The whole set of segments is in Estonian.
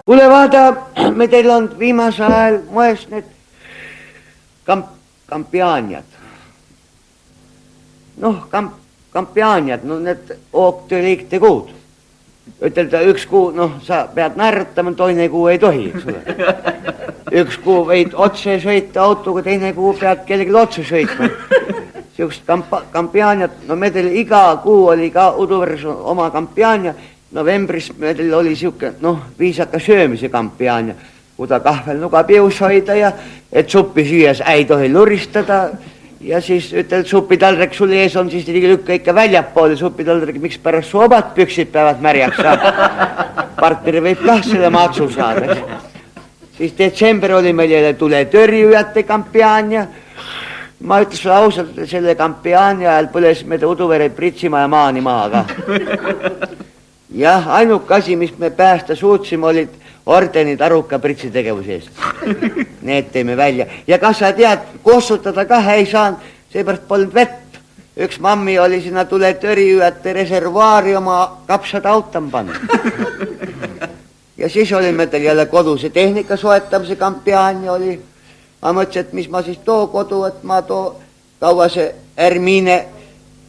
kuule vaata, me teil on viimasel ajal moes need kampiaaniad. Noh, kampiaaniad, no need ooktööliikte kuud. Ütelda üks kuu, noh, sa pead naeratama, toine kuu ei tohi, eks ole. Üks kuu võid otse sõita autoga, teine kuu pead kellelgi otse sõitma. Siukest kampiaaniat, no me teil iga kuu oli ka Uduvers oma kampiaania. Novembris meil oli siuke, noh, viisaka söömise kampiaania, kui ta kahvel nuga pius hoida ja et suppi süües ei tohi luristada. Ja siis ütel, supitaldrik sul ees on, siis lükka ikka väljapoole supitaldrik, miks pärast su obad püksid peavad märjaks saada. Partneri võib kah selle maksu saada. Siis detsember oli meil jälle tuletõrjujate kampiaania. Ma ütles sulle ausalt, selle kampiaania ajal põles me Uduvere Pritsimaa ja maani maa ka. Jah, ainuke asi, mis me päästa suutsime, olid ordenid Aruka Pritsi tegevuse eest. Need teeme välja. Ja kas sa tead, kossutada ka ei saanud, seepärast polnud vett. Üks mammi oli sinna tuletõrjujate reservaari oma kapsad autam pannud. Ja siis oli me teil jälle koduse tehnika soetamise kampiaania oli. Ma mõtlesin, et mis ma siis too kodu, et ma too kaua see Hermine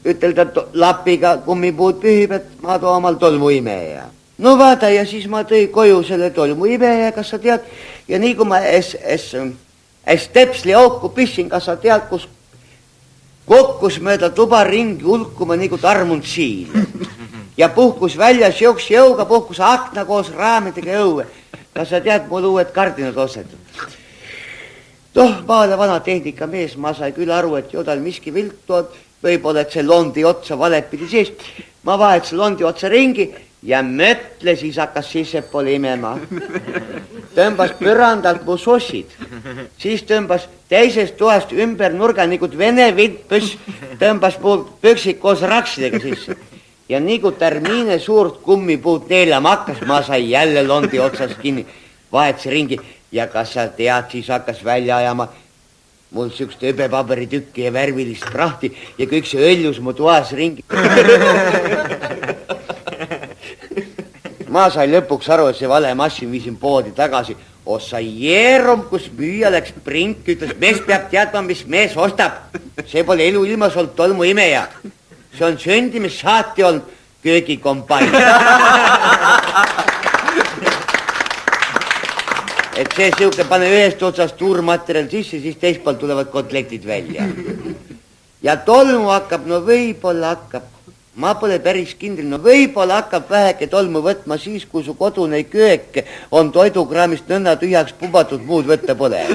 ütelda lapiga kummipuud pühib, et ma too omal tolmuimeja. No vaata, ja siis ma tõi koju selle tolmuimeja, kas sa tead, ja nii kui ma stepsli auku pissin, kas sa tead, kus kokkus mööda tuba ringi ulkuma nii kui tarmunud siil. Ja puhkus välja siuks jõuga, puhkus akna koos raamidega õue. Kas sa tead, mul uued kardinad ostetud. Toh, ma olen vana tehnika mees, ma sai küll aru, et jodal miski viltu on, võib-olla, et see londi otsa valepidi sees. Ma vahet see londi otsa ringi ja mõtle, siis hakkas sissepoole imema. Tõmbas põrandalt mu sossid, siis tõmbas teisest toast ümber nurga, nii kui vene vintpüss, tõmbas mu püksid koos raksidega sisse. Ja nii kui Hermine suurt kummipuud neelama hakkas, ma sai jälle londi otsas kinni, vahet see ringi. Ja kas sa tead, siis hakkas välja ajama mul siukest öbepaberitükki ja värvilist prahti ja kõik see õljus mu toas ringi. Ma sai lõpuks aru, et see vale massin viisin poodi tagasi. Ossa jeerum, kus müüja läks prink, ütles, mees peab teadma, mis mees ostab. See pole elu ilmas olnud tolmu imeja. See on söndimis saati olnud köögikompain. Et see siuke pane ühest otsast tuurmaterjal sisse, siis teist poolt tulevad kotletid välja. Ja tolmu hakkab, no võib-olla hakkab, ma pole päris kindel, no võib-olla hakkab väheke tolmu võtma siis, kui su kodune köök on toidukraamist nõnna tühjaks pubatud, muud võtta pole.